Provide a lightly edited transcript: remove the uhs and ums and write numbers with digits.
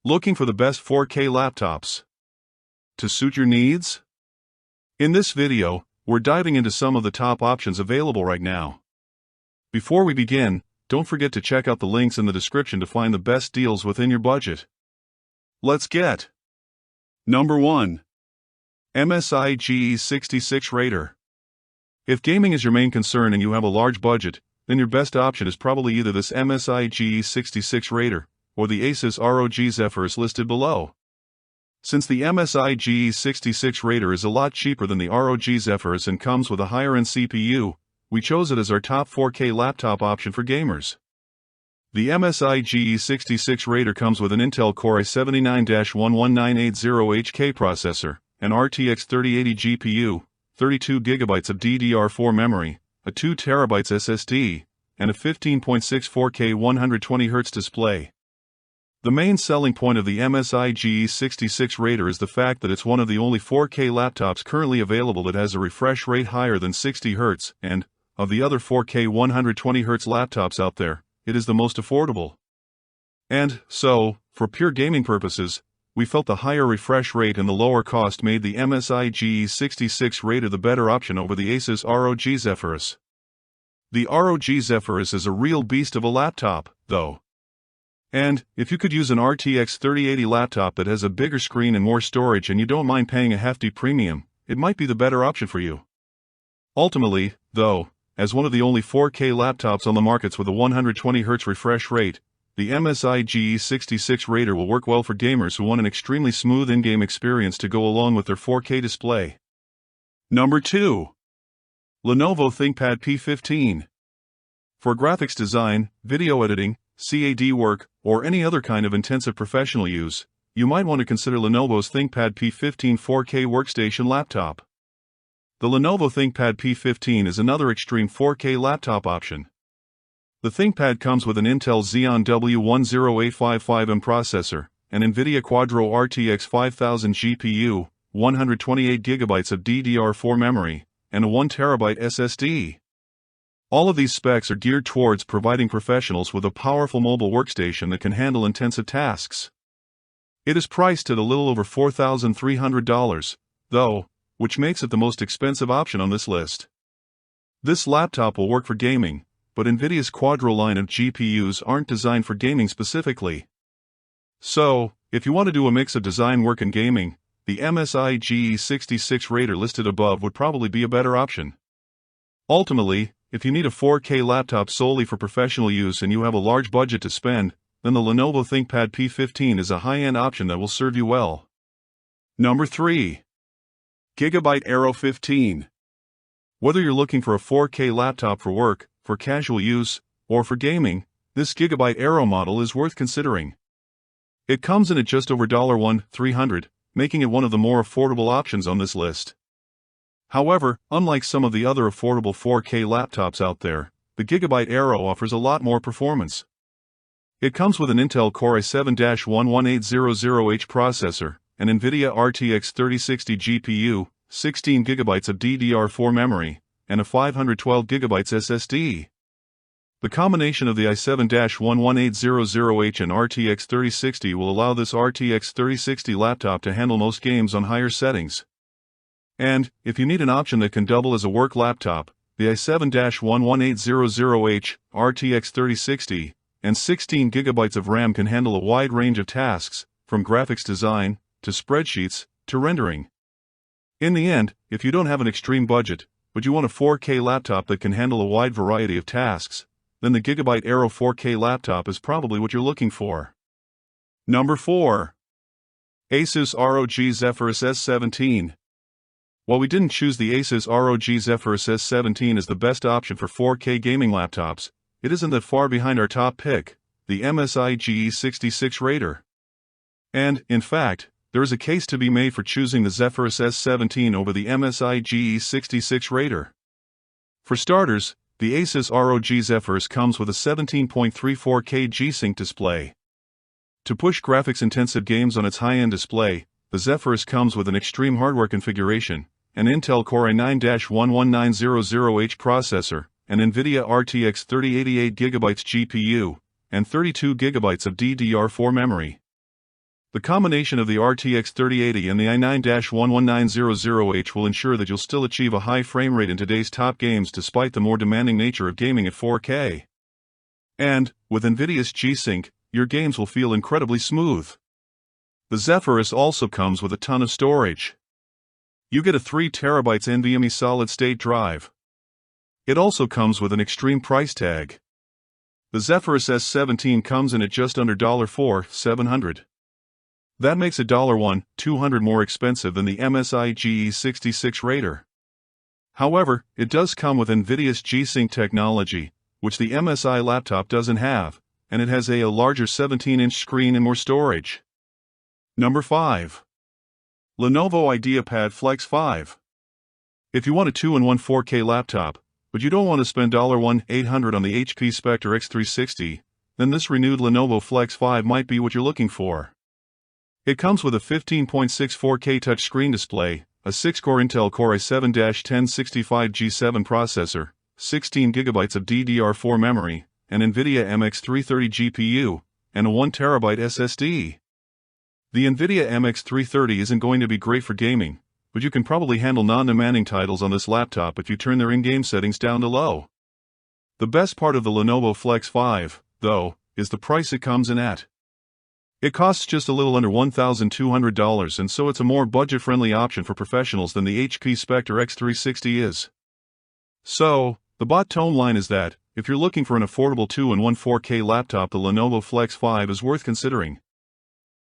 Looking for the best 4K laptops to suit your needs? In this video, we're diving into some of the top options available right now. Before we begin, don't forget to check out the links in the description to find the best deals within your budget. Let's get Number 1. MSI GE66 Raider. If gaming is your main concern and you have a large budget, then your best option is probably either this MSI GE66 Raider or the ASUS ROG Zephyrus listed below. Since the MSI GE66 Raider is a lot cheaper than the ROG Zephyrus and comes with a higher-end CPU, we chose it as our top 4K laptop option for gamers. The MSI GE66 Raider comes with an Intel Core i7-11980HK processor, an RTX 3080 GPU, 32GB of DDR4 memory, a 2TB SSD, and a 15.6 4K 120Hz display. The main selling point of the MSI GE66 Raider is the fact that it's one of the only 4K laptops currently available that has a refresh rate higher than 60Hz, and, of the other 4K 120Hz laptops out there, it is the most affordable. And, so, for pure gaming purposes, we felt the higher refresh rate and the lower cost made the MSI GE66 Raider the better option over the ASUS ROG Zephyrus. The ROG Zephyrus is a real beast of a laptop, though. And, if you could use an RTX 3080 laptop that has a bigger screen and more storage and you don't mind paying a hefty premium, it might be the better option for you. Ultimately, though, as one of the only 4K laptops on the markets with a 120Hz refresh rate, the MSI GE66 Raider will work well for gamers who want an extremely smooth in-game experience to go along with their 4K display. Number 2. Lenovo ThinkPad P15. For graphics design, video editing, CAD work, or any other kind of intensive professional use, you might want to consider Lenovo's ThinkPad P15 4K workstation laptop. The Lenovo ThinkPad P15 is another extreme 4K laptop option. The ThinkPad comes with an Intel Xeon W10855M processor, an NVIDIA Quadro RTX 5000 GPU, 128GB of DDR4 memory, and a 1TB SSD. All of these specs are geared towards providing professionals with a powerful mobile workstation that can handle intensive tasks. It is priced at a little over $4,300, though, which makes it the most expensive option on this list. This laptop will work for gaming, but NVIDIA's Quadro line of GPUs aren't designed for gaming specifically. So, if you want to do a mix of design work and gaming, the MSI GE66 Raider listed above would probably be a better option. Ultimately, if you need a 4K laptop solely for professional use and you have a large budget to spend, then the Lenovo ThinkPad P15 is a high-end option that will serve you well. Number 3. GIGABYTE AERO 15. Whether you're looking for a 4K laptop for work, for casual use, or for gaming, this GIGABYTE AERO model is worth considering. It comes in at just over $1,300, making it one of the more affordable options on this list. However, unlike some of the other affordable 4K laptops out there, the GIGABYTE AERO offers a lot more performance. It comes with an Intel Core i7-11800H processor, an NVIDIA RTX 3060 GPU, 16GB of DDR4 memory, and a 512GB SSD. The combination of the i7-11800H and RTX 3060 will allow this RTX 3060 laptop to handle most games on higher settings. And, if you need an option that can double as a work laptop, the i7-11800H, RTX 3060, and 16GB of RAM can handle a wide range of tasks, from graphics design, to spreadsheets, to rendering. In the end, if you don't have an extreme budget, but you want a 4K laptop that can handle a wide variety of tasks, then the GIGABYTE AERO 4K laptop is probably what you're looking for. Number 4. ASUS ROG Zephyrus S17. While we didn't choose the ASUS ROG Zephyrus S17 as the best option for 4K gaming laptops, it isn't that far behind our top pick, the MSI GE66 Raider. And, in fact, there is a case to be made for choosing the Zephyrus S17 over the MSI GE66 Raider. For starters, the ASUS ROG Zephyrus comes with a 17.34K G-Sync display. To push graphics-intensive games on its high-end display, the Zephyrus comes with an extreme hardware configuration, an Intel Core i9-11900H processor, an NVIDIA RTX 3088 GB GPU, and 32 GB of DDR4 memory. The combination of the RTX 3080 and the i9-11900H will ensure that you'll still achieve a high frame rate in today's top games despite the more demanding nature of gaming at 4K. And, with NVIDIA's G-Sync, your games will feel incredibly smooth. The Zephyrus also comes with a ton of storage. You get a 3TB NVMe solid-state drive. It also comes with an extreme price tag. The Zephyrus S17 comes in at just under $4,700. That makes it $1,200 more expensive than the MSI GE66 Raider. However, it does come with NVIDIA's G-Sync technology, which the MSI laptop doesn't have, and it has a larger 17-inch screen and more storage. Number 5. Lenovo IdeaPad Flex 5. If you want a 2-in-1 4K laptop, but you don't want to spend $1,800 on the HP Spectre X360, then this renewed Lenovo Flex 5 might be what you're looking for. It comes with a 15.64K touchscreen display, a 6-core Intel Core i7-1065G7 processor, 16 GB of DDR4 memory, an NVIDIA MX330 GPU, and a 1TB SSD. The NVIDIA MX330 isn't going to be great for gaming, but you can probably handle non-demanding titles on this laptop if you turn their in-game settings down to low. The best part of the Lenovo Flex 5, though, is the price it comes in at. It costs just a little under $1,200, and so it's a more budget-friendly option for professionals than the HP Spectre X360 is. So, the bottom line is that, if you're looking for an affordable 2-in-1 4K laptop, the Lenovo Flex 5 is worth considering.